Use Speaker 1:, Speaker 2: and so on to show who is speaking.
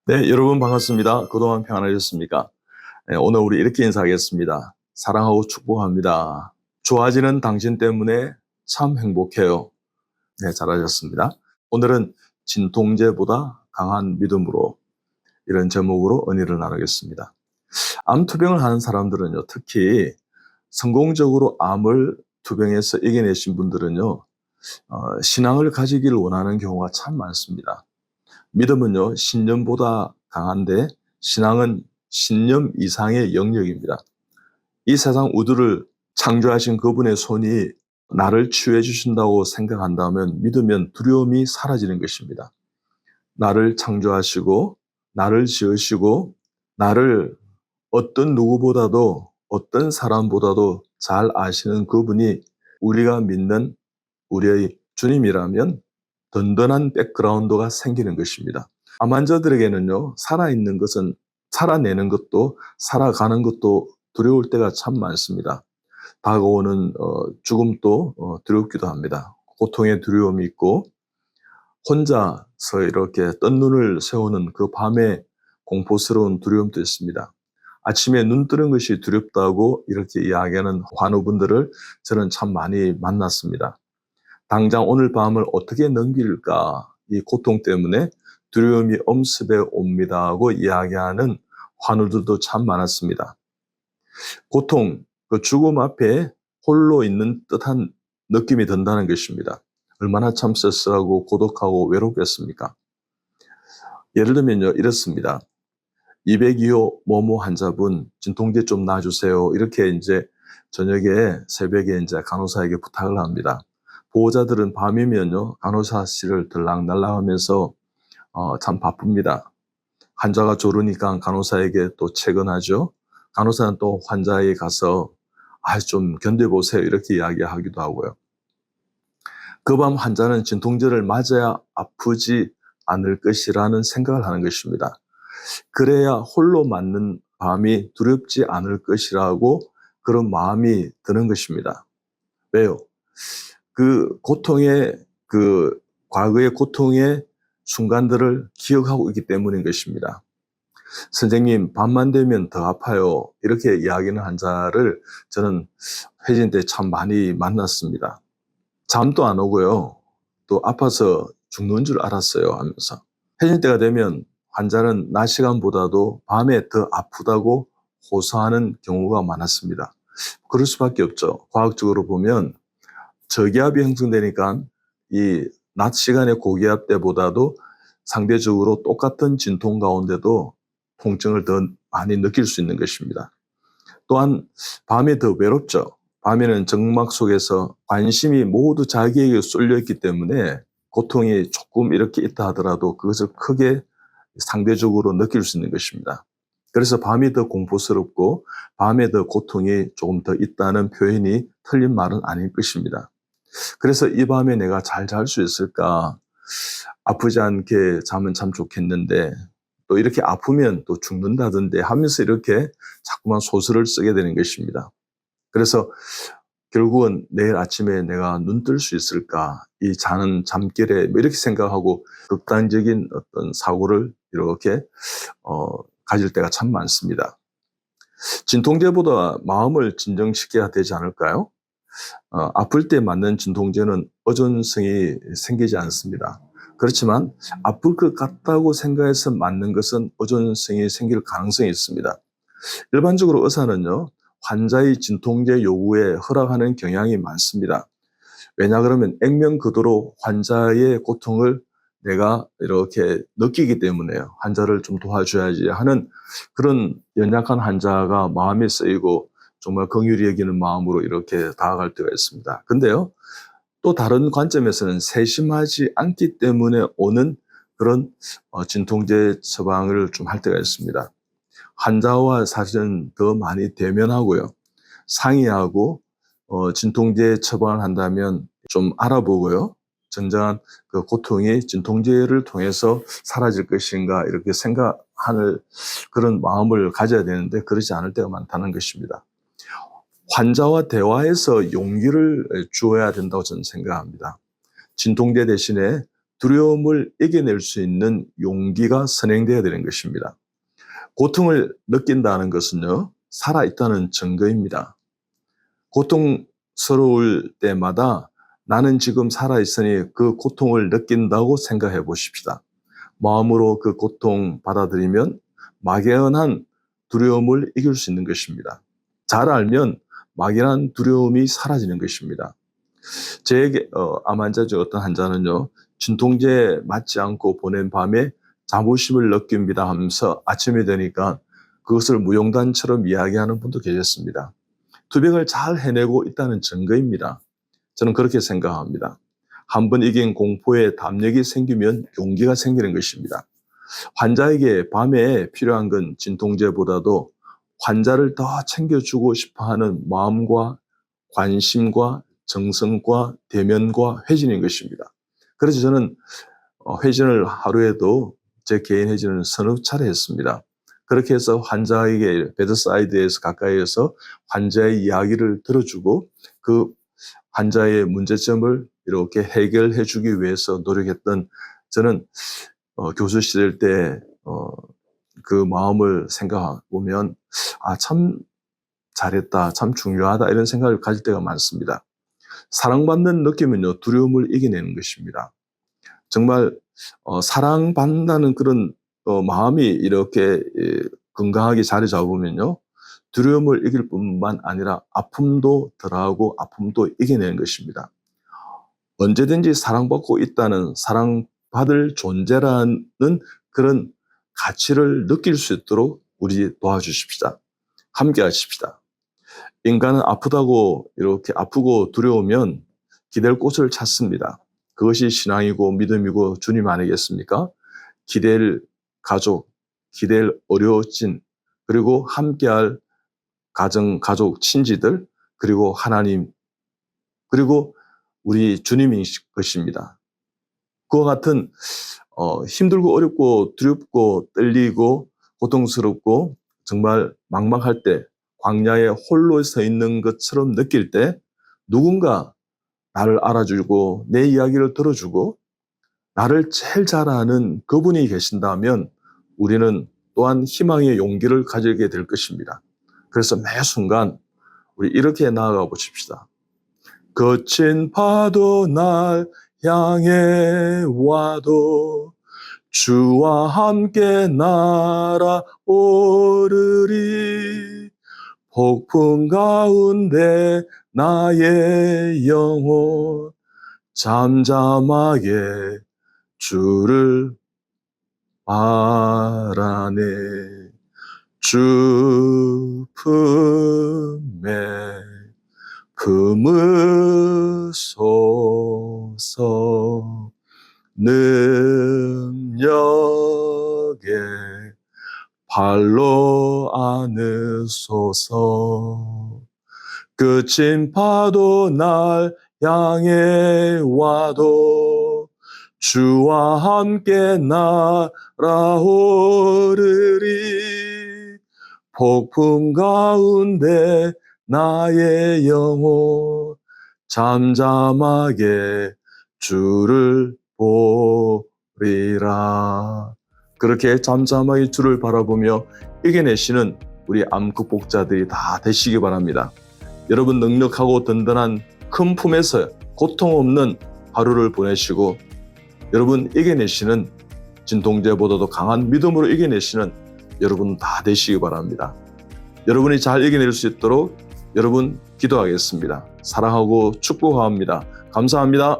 Speaker 1: 네, 여러분 반갑습니다. 그동안 평안하셨습니까? 네, 오늘 우리 이렇게 인사하겠습니다. 사랑하고 축복합니다. 좋아지는 당신 때문에 참 행복해요. 네, 잘하셨습니다. 오늘은 진통제보다 강한 믿음으로 이런 제목으로 은혜를 나누겠습니다. 암 투병을 하는 사람들은요, 특히 성공적으로 암을 투병해서 이겨내신 분들은요, 신앙을 가지기를 원하는 경우가 참 많습니다. 믿음은요, 신념보다 강한데 신앙은 신념 이상의 영역입니다. 이 세상 우주를 창조하신 그분의 손이 나를 치유해 주신다고 생각한다면 믿으면 두려움이 사라지는 것입니다. 나를 창조하시고 나를 지으시고 나를 어떤 누구보다도 어떤 사람보다도 잘 아시는 그분이 우리가 믿는 우리의 주님이라면 든든한 백그라운드가 생기는 것입니다. 암 환자들에게는요, 살아있는 것은 살아내는 것도 살아가는 것도 두려울 때가 참 많습니다. 다가오는 죽음도 두렵기도 합니다. 고통의 두려움이 있고 혼자서 이렇게 뜬 눈을 세우는 그 밤의 공포스러운 두려움도 있습니다. 아침에 눈 뜨는 것이 두렵다고 이렇게 이야기하는 환우분들을 저는 참 많이 만났습니다. 당장 오늘 밤을 어떻게 넘길까, 이 고통 때문에 두려움이 엄습해 옵니다 하고 이야기하는 환우들도 참 많았습니다. 고통, 그 죽음 앞에 홀로 있는 듯한 느낌이 든다는 것입니다. 얼마나 참 쓸쓸하고 고독하고 외롭겠습니까? 예를 들면요, 이렇습니다. 202호 뭐뭐 환자분 진통제 좀 놔주세요. 이렇게 이제 저녁에 새벽에 이제 간호사에게 부탁을 합니다. 보호자들은 밤이면요, 간호사실을 들락날락하면서 참 바쁩니다. 환자가 졸으니까 간호사에게 또 퇴근하죠. 간호사는 또 환자에게 가서 좀 견뎌보세요 이렇게 이야기하기도 하고요. 그 밤 환자는 진통제를 맞아야 아프지 않을 것이라는 생각을 하는 것입니다. 그래야 홀로 맞는 밤이 두렵지 않을 것이라고 그런 마음이 드는 것입니다. 왜요? 그 고통의 과거의 고통의 순간들을 기억하고 있기 때문인 것입니다. 선생님, 밤만 되면 더 아파요. 이렇게 이야기하는 환자를 저는 회진 때 참 많이 만났습니다. 잠도 안 오고요. 또 아파서 죽는 줄 알았어요 하면서. 회진 때가 되면 환자는 낮 시간보다도 밤에 더 아프다고 호소하는 경우가 많았습니다. 그럴 수밖에 없죠. 과학적으로 보면 저기압이 형성되니까 이 낮 시간의 고기압 때보다도 상대적으로 똑같은 진통 가운데도 통증을 더 많이 느낄 수 있는 것입니다. 또한 밤에 더 외롭죠. 밤에는 정막 속에서 관심이 모두 자기에게 쏠려 있기 때문에 고통이 조금 이렇게 있다 하더라도 그것을 크게 상대적으로 느낄 수 있는 것입니다. 그래서 밤이 더 공포스럽고 밤에 더 고통이 조금 더 있다는 표현이 틀린 말은 아닐 것입니다. 그래서 이 밤에 내가 잘 잘 수 있을까? 아프지 않게 자면 참 좋겠는데 또 이렇게 아프면 또 죽는다던데 하면서 이렇게 자꾸만 소설을 쓰게 되는 것입니다. 그래서 결국은 내일 아침에 내가 눈 뜰 수 있을까? 이 자는 잠결에 이렇게 생각하고 극단적인 어떤 사고를 이렇게 가질 때가 참 많습니다. 진통제보다 마음을 진정시켜야 되지 않을까요? 아플 때 맞는 진통제는 의존성이 생기지 않습니다. 그렇지만 아플 것 같다고 생각해서 맞는 것은 의존성이 생길 가능성이 있습니다. 일반적으로 의사는요, 환자의 진통제 요구에 허락하는 경향이 많습니다. 왜냐 그러면 액면그대로 환자의 고통을 내가 이렇게 느끼기 때문에요. 환자를 좀 도와줘야지 하는 그런 연약한 환자가 마음이 쓰이고 정말 긍휼히 여기는 마음으로 이렇게 다가갈 때가 있습니다. 근데요, 또 다른 관점에서는 세심하지 않기 때문에 오는 그런 진통제 처방을 좀 할 때가 있습니다. 환자와 사실은 더 많이 대면하고요. 상의하고 진통제 처방을 한다면 좀 알아보고요. 진정한 그 고통이 진통제를 통해서 사라질 것인가 이렇게 생각하는 그런 마음을 가져야 되는데 그러지 않을 때가 많다는 것입니다. 환자와 대화해서 용기를 주어야 된다고 저는 생각합니다. 진통제 대신에 두려움을 이겨낼 수 있는 용기가 선행되어야 되는 것입니다. 고통을 느낀다는 것은요, 살아있다는 증거입니다. 고통스러울 때마다 나는 지금 살아있으니 그 고통을 느낀다고 생각해 보십시다. 마음으로 그 고통 받아들이면 막연한 두려움을 이길 수 있는 것입니다. 잘 알면 막연한 두려움이 사라지는 것입니다. 제에게 암 환자 중 어떤 환자는요, 진통제 맞지 않고 보낸 밤에 자부심을 느낍니다 하면서 아침이 되니까 그것을 무용단처럼 이야기하는 분도 계셨습니다. 투병을 잘 해내고 있다는 증거입니다. 저는 그렇게 생각합니다. 한번 이긴 공포에 담력이 생기면 용기가 생기는 것입니다. 환자에게 밤에 필요한 건 진통제보다도 환자를 더 챙겨주고 싶어하는 마음과 관심과 정성과 대면과 회진인 것입니다. 그래서 저는 회진을 하루에도 제 개인 회진을 서너 차례 했습니다. 그렇게 해서 환자에게 베드사이드에서 가까이에서 환자의 이야기를 들어주고 그 환자의 문제점을 이렇게 해결해 주기 위해서 노력했던 저는 교수 시절 때 그 마음을 생각해 보면 참 잘했다, 참 중요하다 이런 생각을 가질 때가 많습니다. 사랑받는 느낌은요, 두려움을 이겨내는 것입니다. 정말 사랑받는다는 그런 마음이 이렇게 건강하게 자리 잡으면요, 두려움을 이길 뿐만 아니라 아픔도 덜하고 아픔도 이겨내는 것입니다. 언제든지 사랑받고 있다는, 사랑받을 존재라는 그런 가치를 느낄 수 있도록 우리 도와주십시다. 함께 하십시다. 인간은 아프다고 이렇게 아프고 두려우면 기댈 곳을 찾습니다. 그것이 신앙이고 믿음이고 주님 아니겠습니까? 기댈 가족, 기댈 어려워진, 그리고 함께할 가정, 가족, 친지들, 그리고 하나님, 그리고 우리 주님인 것입니다. 그와 같은 힘들고 어렵고 두렵고 떨리고 고통스럽고 정말 막막할 때 광야에 홀로 서 있는 것처럼 느낄 때 누군가 나를 알아주고 내 이야기를 들어주고 나를 제일 잘 아는 그분이 계신다면 우리는 또한 희망의 용기를 가지게 될 것입니다. 그래서 매 순간 우리 이렇게 나아가 보십시다. 거친 파도 날 향해 와도 주와 함께 날아오르리. 폭풍 가운데 나의 영혼 잠잠하게 주를 바라네. 주 품에 품으소서. 능력에 발로 안으소서. 거친 파도 날 향해 와도 주와 함께 날아오르리. 폭풍 가운데 나의 영혼 잠잠하게 주를 보리라. 그렇게 잠잠하게 주를 바라보며 이겨내시는 우리 암 극복자들이 다 되시기 바랍니다. 여러분 넉넉하고 든든한 큰 품에서 고통 없는 하루를 보내시고 여러분 이겨내시는, 진통제보다도 강한 믿음으로 이겨내시는 여러분 다 되시기 바랍니다. 여러분이 잘 이겨낼 수 있도록 여러분 기도하겠습니다. 사랑하고 축복합니다. 감사합니다.